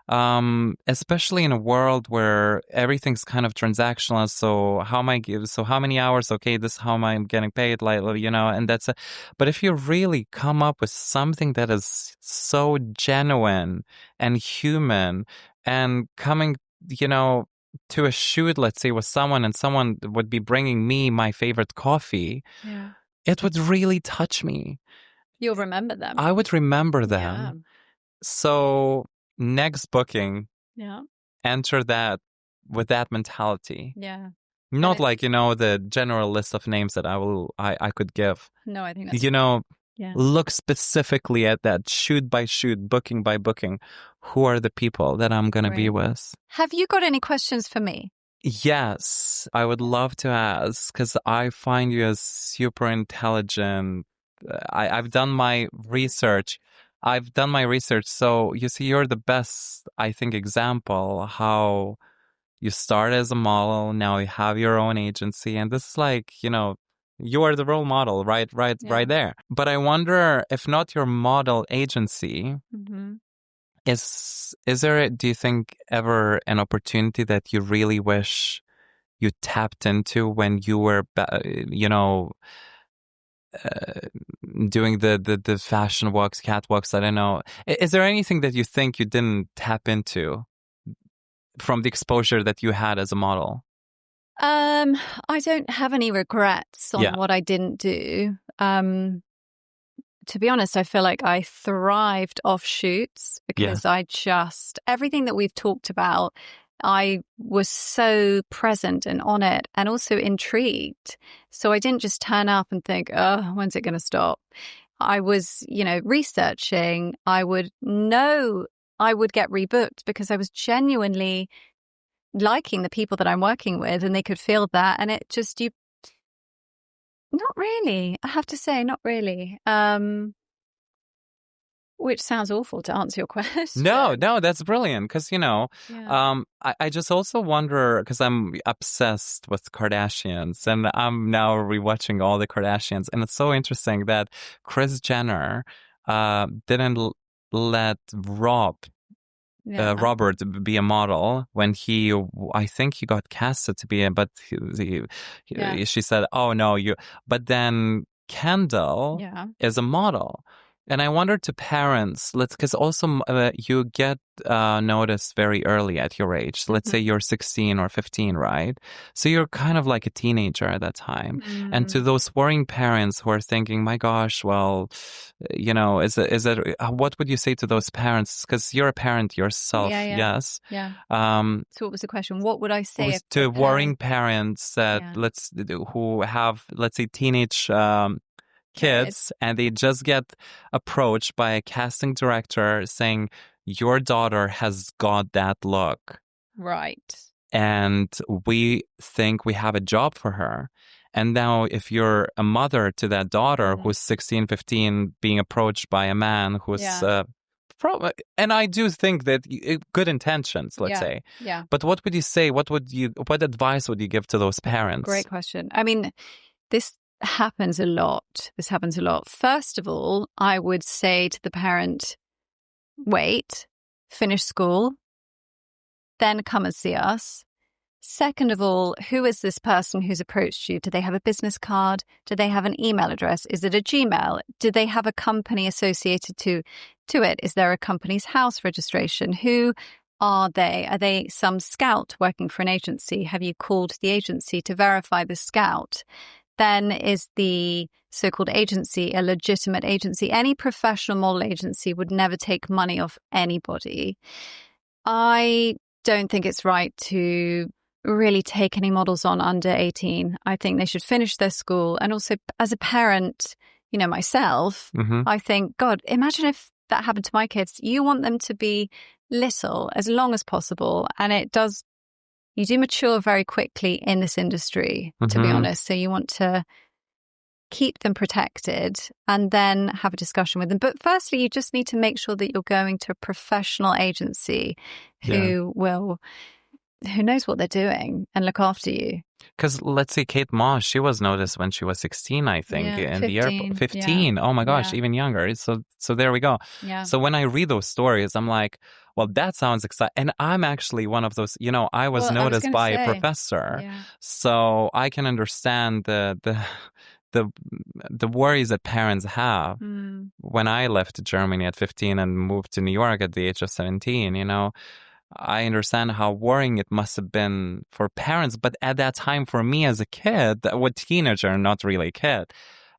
Especially in a world where everything's kind of transactional. So how many hours? Okay, this is how am I getting paid? Like, you know, and that's it. But if you really come up with something that is so genuine and human, and coming, you know, to a shoot, let's say, with someone, and someone would be bringing me my favorite coffee, it would really touch me. You'll remember them. I would remember them. Yeah. So next booking, enter that with that mentality. Yeah. Not like, you know, the general list of names that I could give. No, I think that's... You know, look specifically at that, shoot by shoot, booking by booking. Who are the people that I'm going to be with? Have you got any questions for me? Yes, I would love to ask, because I find you as super intelligent. I've done my research. So you see, you're the best, I think, example how you start as a model. Now you have your own agency. And this is like, you know, you are the role model, right there. But I wonder, if not your model agency, is there, do you think, ever an opportunity that you really wish you tapped into when you were, you know, doing the fashion walks, catwalks? I don't know. Is there anything that you think you didn't tap into from the exposure that you had as a model? I don't have any regrets on what I didn't do. To be honest, I feel like I thrived off shoots, because I just, everything that we've talked about, I was so present and on it, and also intrigued. So I didn't just turn up and think, oh, when's it going to stop? I was, you know, researching. I would know I would get rebooked, because I was genuinely liking the people that I'm working with, and they could feel that. And it just, not really, I have to say, not really. Which sounds awful to answer your question. No, that's brilliant. Because, I just also wonder, because I'm obsessed with Kardashians, and I'm now rewatching all the Kardashians. And it's so interesting that Kris Jenner didn't let Robert be a model when I think he got casted to be but she said, oh no, but then Kendall is a model. And I wonder to parents, because also you get noticed very early at your age. So let's say you're 16 or 15, right? So you're kind of like a teenager at that time. And to those worrying parents who are thinking, my gosh, well, is it what would you say to those parents? Because you're a parent yourself, yes. Yeah. So what was the question? What would I say to worrying parents that who have, let's say, teenage kids, and they just get approached by a casting director saying, your daughter has got that look. Right. And we think we have a job for her. And now if you're a mother to that daughter who's 16, 15, being approached by a man who's... and I do think that good intentions, let's say. Yeah. But what would you say? What advice would you give to those parents? Great question. I mean, this happens a lot. First of all, I would say to the parent, wait, finish school, then come and see us. Second of all, who is this person who's approached you? Do they have a business card? Do they have an email address? Is it a Gmail? Do they have a company associated to it? Is there a company's house registration? Who are they? Are they some scout working for an agency? Have you called the agency to verify the scout? Then is the so-called agency a legitimate agency? Any professional model agency would never take money off anybody. I don't think it's right to really take any models on under 18. I think they should finish their school. And also, as a parent, myself, I think, God, imagine if that happened to my kids. You want them to be little as long as possible. And you do mature very quickly in this industry, to be honest. So you want to keep them protected and then have a discussion with them. But firstly, you just need to make sure that you're going to a professional agency who knows what they're doing and look after you. Because let's say Kate Moss, she was noticed when she was 16, I think, in 15, the airport. 15. Oh my gosh, even younger. So there we go. Yeah. So when I read those stories, I'm like, well, that sounds exciting. And I'm actually one of those, I was noticed by a professor. Yeah. So I can understand the worries that parents have. When I left Germany at 15 and moved to New York at the age of 17, I understand how worrying it must have been for parents. But at that time, for me as a kid, teenager, not really a kid,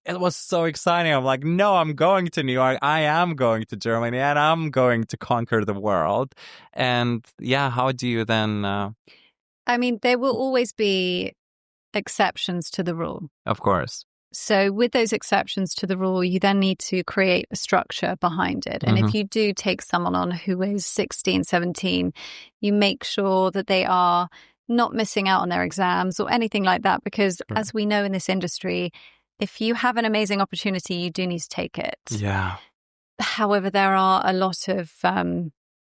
it was so exciting. I'm like, no, I'm going to New York. I am going to Germany, and I'm going to conquer the world. And how do you then... I mean, there will always be exceptions to the rule. Of course. So with those exceptions to the rule, you then need to create a structure behind it. And if you do take someone on who is 16, 17, you make sure that they are not missing out on their exams or anything like that. Because as we know in this industry, if you have an amazing opportunity, you do need to take it. Yeah. However, there are a lot of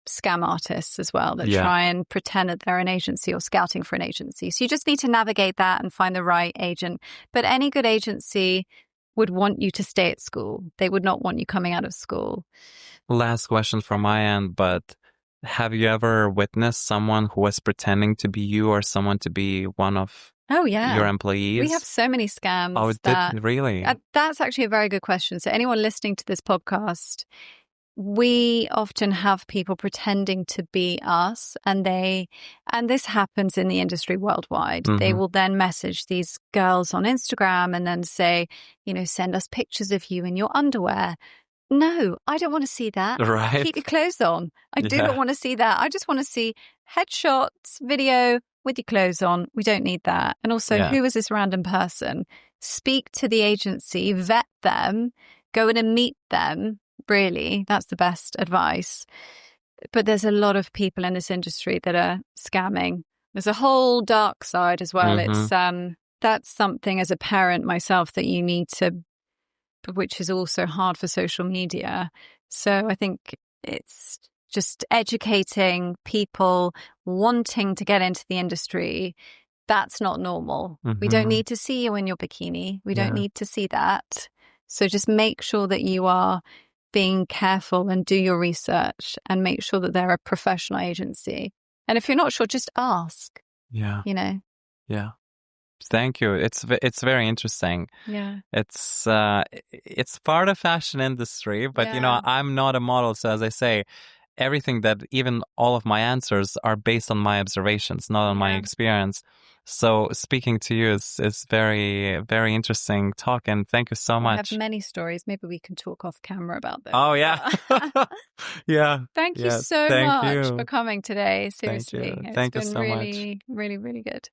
scam artists as well that try and pretend that they're an agency or scouting for an agency. So you just need to navigate that and find the right agent. But any good agency would want you to stay at school. They would not want you coming out of school. Last question from my end, but have you ever witnessed someone who was pretending to be you or someone to be one of your employees? We have so many scams. Oh, really? That's actually a very good question. So anyone listening to this podcast, we often have people pretending to be us, and this happens in the industry worldwide. They will then message these girls on Instagram and then say, send us pictures of you in your underwear. No, I don't want to see that. Right. Keep your clothes on. I do not want to see that. I just want to see headshots, video with your clothes on. We don't need that. And also, who is this random person? Speak to the agency, vet them, go in and meet them. Really, that's the best advice. But there's a lot of people in this industry that are scamming There's a whole dark side as well. Mm-hmm. It's that's something as a parent myself that you need to, which is also hard for social media. So I think it's just educating people wanting to get into the industry. That's not normal. We don't need to see you in your bikini. We don't need to see that. So just make sure that you are being careful and do your research and make sure that they're a professional agency. And if you're not sure, just ask. Yeah. You know? Yeah. Thank you. It's very interesting. Yeah. It's part of fashion industry, but you know, I'm not a model, so as I say, everything that even all of my answers are based on my observations, not on my experience. So speaking to you is very, very interesting talk, and thank you so much. I have many stories. Maybe we can talk off camera about them. Oh yeah. Yeah. Thank you so much for coming today. Seriously. Thank you. Thank you it's so been much. really, really, really good.